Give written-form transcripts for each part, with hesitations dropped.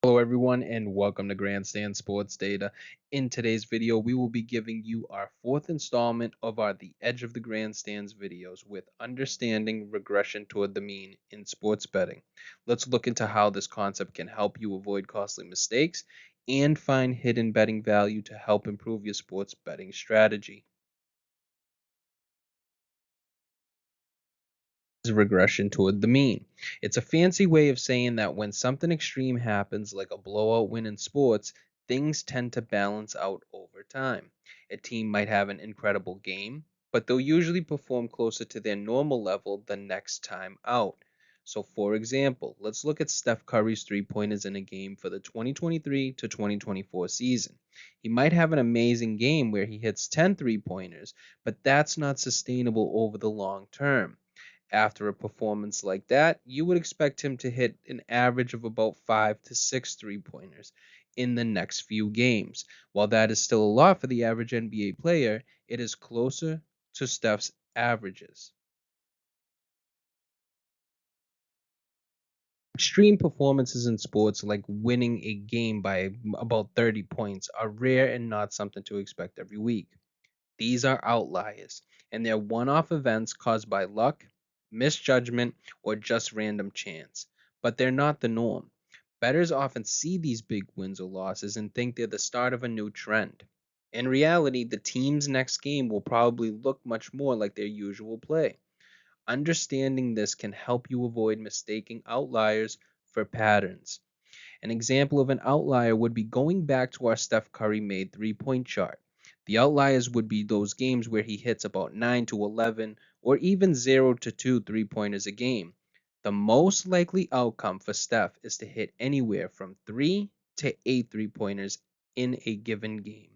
Hello everyone and welcome to Grandstand Sports Data. In today's video, we will be giving you our fourth installment of our The Edge of the Grandstands videos with understanding regression toward the mean in sports betting. Let's look into how this concept can help you avoid costly mistakes and find hidden betting value to help improve your sports betting strategy. Regression toward the mean. It's a fancy way of saying that when something extreme happens, like a blowout win in sports, things tend to balance out over time. A team might have an incredible game, but they'll usually perform closer to their normal level the next time out. So, for example, let's look at Steph Curry's three pointers in a game for the 2023 to 2024 season. He might have an amazing game where he hits 10 pointers, but that's not sustainable over the long term. After a performance like that, you would expect him to hit an average of about 5 to 6 three-pointers in the next few games. While that is still a lot for the average NBA player, it is closer to Steph's averages. Extreme performances in sports, like winning a game by about 30 points, are rare and not something to expect every week. These are outliers, and they're one off events caused by luck, misjudgment, or just random chance. But they're not the norm. Bettors often see these big wins or losses and think they're the start of a new trend. In reality, the team's next game will probably look much more like their usual play. Understanding this can help you avoid mistaking outliers for patterns. An example of an outlier would be going back to our Steph Curry made three-point chart. The outliers would be those games where he hits about 9 to 11 or even 0 to 2 three-pointers a game. The most likely outcome for Steph is to hit anywhere from 3 to 8 three-pointers in a given game.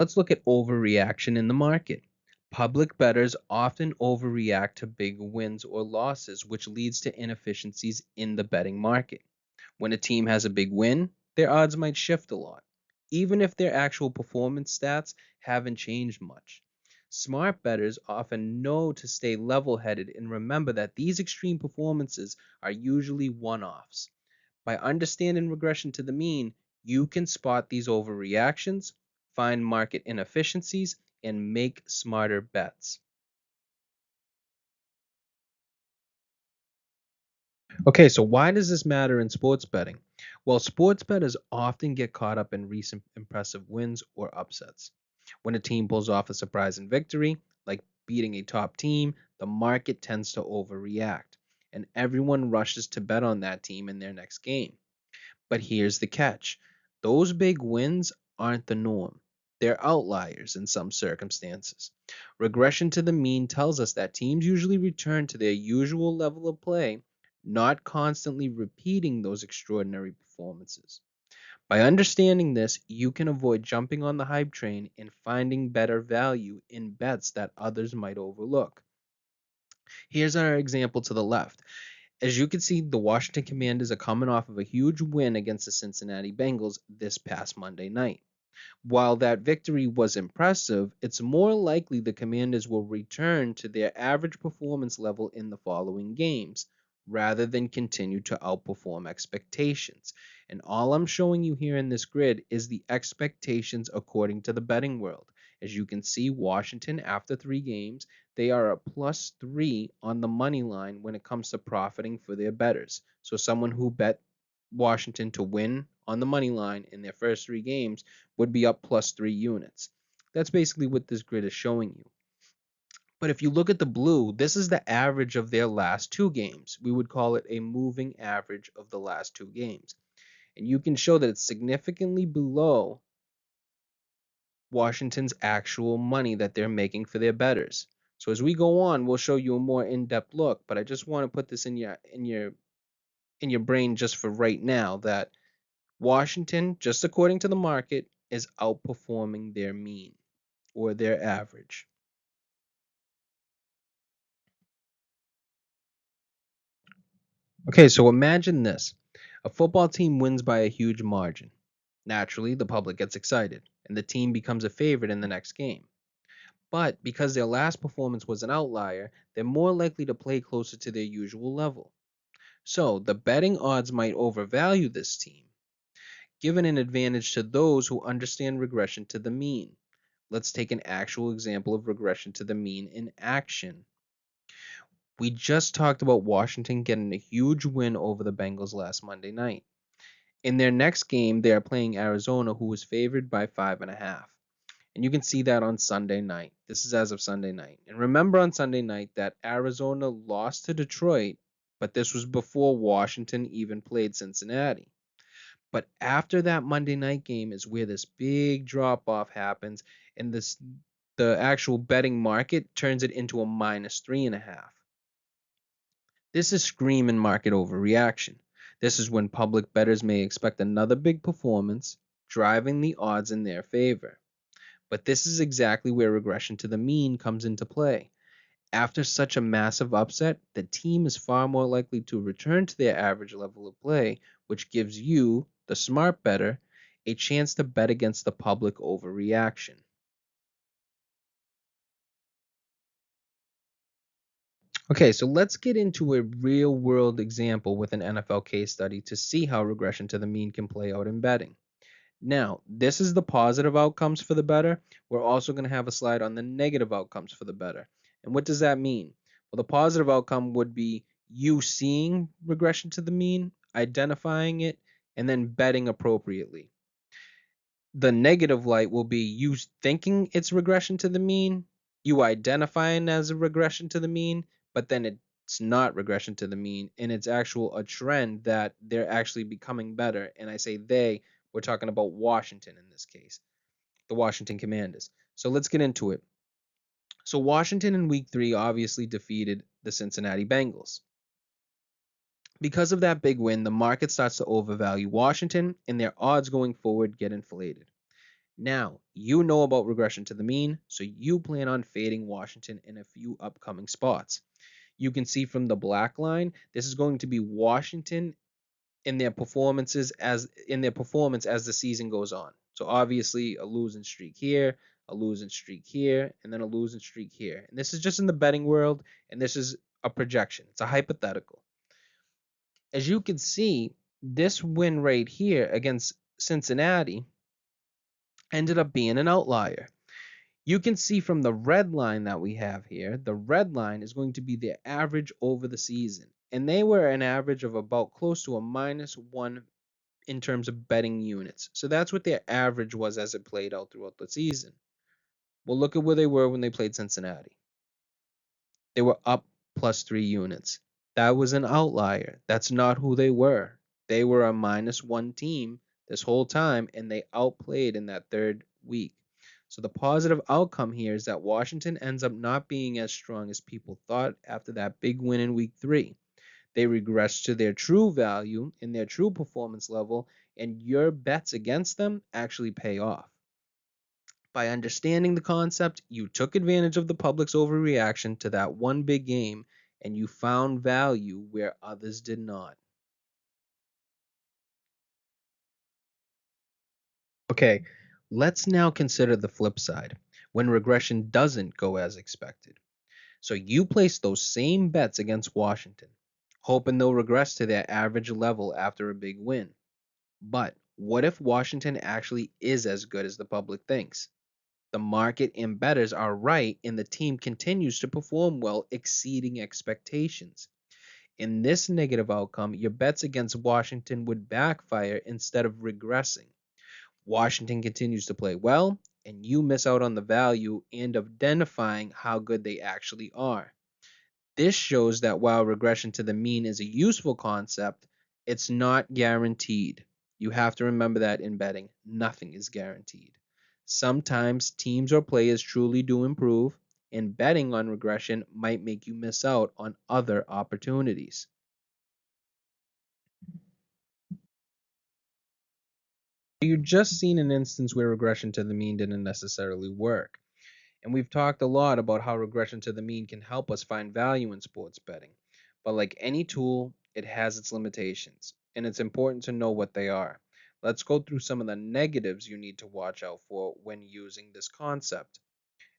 Let's look at overreaction in the market. Public bettors often overreact to big wins or losses, which leads to inefficiencies in the betting market. When a team has a big win, their odds might shift a lot, even if their actual performance stats haven't changed much. Smart bettors often know to stay level headed and remember that these extreme performances are usually one offs. By understanding regression to the mean, you can spot these overreactions, find market inefficiencies, and make smarter bets. Okay, so why does this matter in sports betting? Well, sports bettors often get caught up in recent impressive wins or upsets. When a team pulls off a surprising victory, like beating a top team, the market tends to overreact, and everyone rushes to bet on that team in their next game. But here's the catch: those big wins aren't the norm. They're outliers in some circumstances. Regression to the mean tells us that teams usually return to their usual level of play, not constantly repeating those extraordinary performances. By understanding this, you can avoid jumping on the hype train and finding better value in bets that others might overlook. Here's our example to the left. As you can see, the Washington Commanders are coming off of a huge win against the Cincinnati Bengals this past Monday night. While that victory was impressive, it's more likely the Commanders will return to their average performance level in the following games, rather than continue to outperform expectations. And all I'm showing you here in this grid is the expectations according to the betting world. As you can see, Washington, after 3 games, they are a +3 on the money line when it comes to profiting for their bettors. So someone who bet Washington to win on the money line in their first 3 games would be up +3 units. That's basically what this grid is showing you. But if you look at the blue, this is the average of their last 2 games. We would call it a moving average of the last 2 games. And you can show that it's significantly below Washington's actual money that they're making for their bettors. So as we go on, we'll show you a more in-depth look, but I just want to put this in your brain just for right now that Washington, just according to the market, is outperforming their mean or their average. Okay, so imagine this. A football team wins by a huge margin. Naturally, the public gets excited, and the team becomes a favorite in the next game. But because their last performance was an outlier, they're more likely to play closer to their usual level. So the betting odds might overvalue this team, giving an advantage to those who understand regression to the mean. Let's take an actual example of regression to the mean in action. We just talked about Washington getting a huge win over the Bengals last Monday night. In their next game, they are playing Arizona, who was favored by 5.5. And you can see that on Sunday night. This is as of Sunday night. And remember on Sunday night that Arizona lost to Detroit, but this was before Washington even played Cincinnati. But after that Monday night game is where this big drop off happens, and the actual betting market turns it into a -3.5. This is screaming market overreaction. This is when public bettors may expect another big performance, driving the odds in their favor. But this is exactly where regression to the mean comes into play. After such a massive upset, the team is far more likely to return to their average level of play, which gives you, the smart bettor, a chance to bet against the public overreaction. Okay, so let's get into a real world example with an NFL case study to see how regression to the mean can play out in betting. Now, this is the positive outcomes for the bettor. We're also going to have a slide on the negative outcomes for the bettor. And what does that mean? Well, the positive outcome would be you seeing regression to the mean, identifying it, and then betting appropriately. The negative light will be you thinking it's regression to the mean, you identifying as a regression to the mean, but then it's not regression to the mean, and it's actual a trend that they're actually becoming better. And I say they, we're talking about Washington in this case, the Washington Commanders. So let's get into it. So Washington in week 3 obviously defeated the Cincinnati Bengals. Because of that big win, the market starts to overvalue Washington, and their odds going forward get inflated. Now, you know about regression to the mean, so you plan on fading Washington in a few upcoming spots. You can see from the black line, this is going to be Washington in their performance as the season goes on. So obviously a losing streak here, a losing streak here, and then a losing streak here. And this is just in the betting world, and this is a projection. It's a hypothetical. As you can see, this win rate here against Cincinnati ended up being an outlier. You can see from the red line that we have here, the red line is going to be their average over the season. And they were an average of about close to a -1 in terms of betting units. So that's what their average was as it played out throughout the season. Well, look at where they were when they played Cincinnati. They were up +3 units. That was an outlier. That's not who they were. They were a -1 team this whole time, and they outplayed in that third week. So the positive outcome here is that Washington ends up not being as strong as people thought after that big win in week 3. They regress to their true value and their true performance level, and your bets against them actually pay off. By understanding the concept, you took advantage of the public's overreaction to that one big game, and you found value where others did not. Okay, let's now consider the flip side when regression doesn't go as expected. So you place those same bets against Washington, hoping they'll regress to their average level after a big win. But what if Washington actually is as good as the public thinks? The market and bettors are right, and the team continues to perform well, exceeding expectations. In this negative outcome, your bets against Washington would backfire instead of regressing. Washington continues to play well, and you miss out on the value and identifying how good they actually are. This shows that while regression to the mean is a useful concept, it's not guaranteed. You have to remember that in betting, nothing is guaranteed. Sometimes teams or players truly do improve, and betting on regression might make you miss out on other opportunities. You just seen an instance where regression to the mean didn't necessarily work. And we've talked a lot about how regression to the mean can help us find value in sports betting. But like any tool, it has its limitations, and it's important to know what they are. Let's go through some of the negatives you need to watch out for when using this concept.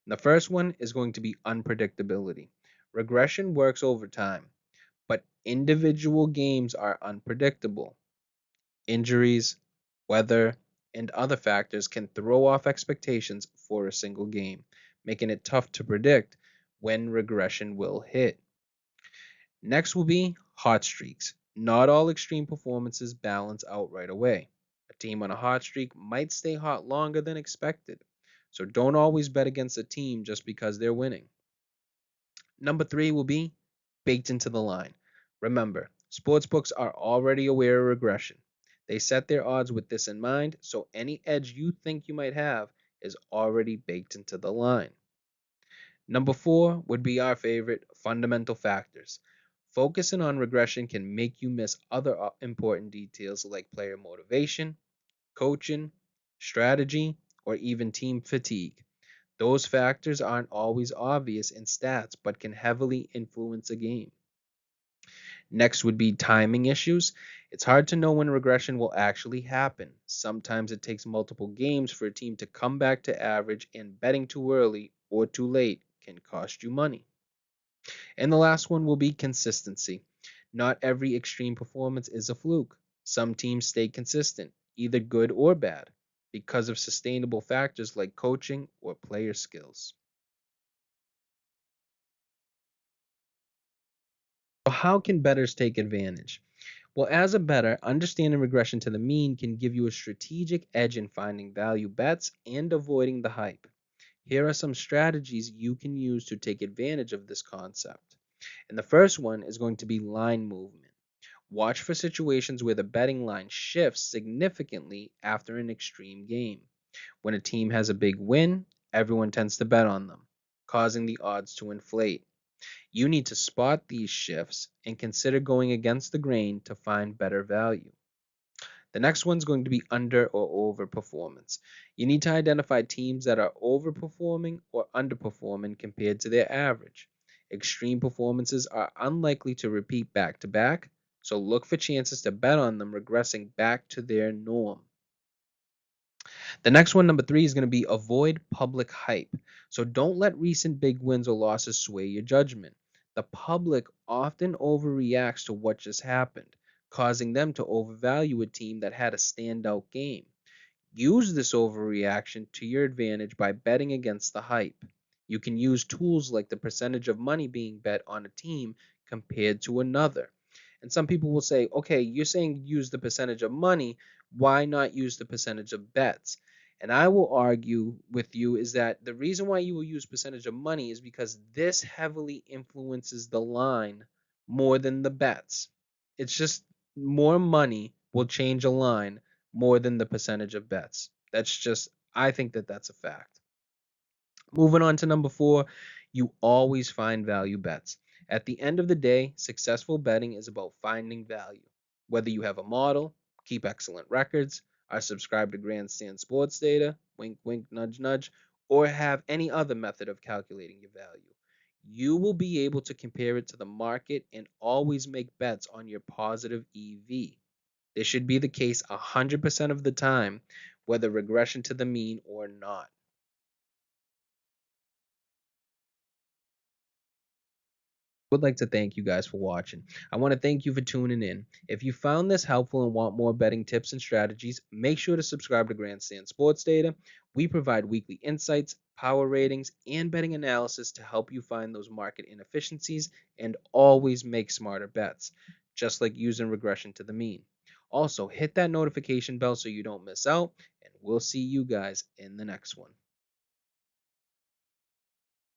The first one is going to be unpredictability. Regression works over time, but individual games are unpredictable. Injuries, weather, and other factors can throw off expectations for a single game, making it tough to predict when regression will hit. Next will be hot streaks. Not all extreme performances balance out right away. A team on a hot streak might stay hot longer than expected, so don't always bet against a team just because they're winning. Number three will be baked into the line. Remember, sportsbooks are already aware of regression. They set their odds with this in mind, so any edge you think you might have is already baked into the line. Number four would be our favorite fundamental factors. Focusing on regression can make you miss other important details like player motivation, coaching, strategy, or even team fatigue. Those factors aren't always obvious in stats but can heavily influence a game. Next would be timing issues. It's hard to know when regression will actually happen. Sometimes it takes multiple games for a team to come back to average, and betting too early or too late can cost you money. And the last one will be consistency. Not every extreme performance is a fluke. Some teams stay consistent, either good or bad, because of sustainable factors like coaching or player skills. So, how can bettors take advantage? Well, as a bettor, understanding regression to the mean can give you a strategic edge in finding value bets and avoiding the hype. Here are some strategies you can use to take advantage of this concept. And the first one is going to be line movement. Watch for situations where the betting line shifts significantly after an extreme game. When a team has a big win, everyone tends to bet on them, causing the odds to inflate. You need to spot these shifts and consider going against the grain to find better value. The next one's going to be under or over performance. You need to identify teams that are overperforming or underperforming compared to their average. Extreme performances are unlikely to repeat back to back, so look for chances to bet on them regressing back to their norm. The next one, number three, is going to be avoid public hype. So don't let recent big wins or losses sway your judgment. The public often overreacts to what just happened, causing them to overvalue a team that had a standout game. Use this overreaction to your advantage by betting against the hype. You can use tools like the percentage of money being bet on a team compared to another. And some people will say, okay, you're saying use the percentage of money. Why not use the percentage of bets? And I will argue with you is that the reason why you will use percentage of money is because this heavily influences the line more than the bets. It's just more money will change a line more than the percentage of bets. That's just, I think that that's a fact. Moving on to number four, you always find value bets. At the end of the day, successful betting is about finding value. Whether you have a model, keep excellent records, are subscribed to Grandstand Sports Data, wink, wink, nudge, nudge, or have any other method of calculating your value, you will be able to compare it to the market and always make bets on your positive EV. This should be the case 100% of the time, whether regression to the mean or not. Would like to thank you guys for watching. I want to thank you for tuning in. If you found this helpful and want more betting tips and strategies, make sure to subscribe to Grandstand Sports Data. We provide weekly insights, power ratings, and betting analysis to help you find those market inefficiencies and always make smarter bets, just like using regression to the mean. Also, hit that notification bell so you don't miss out, and we'll see you guys in the next one.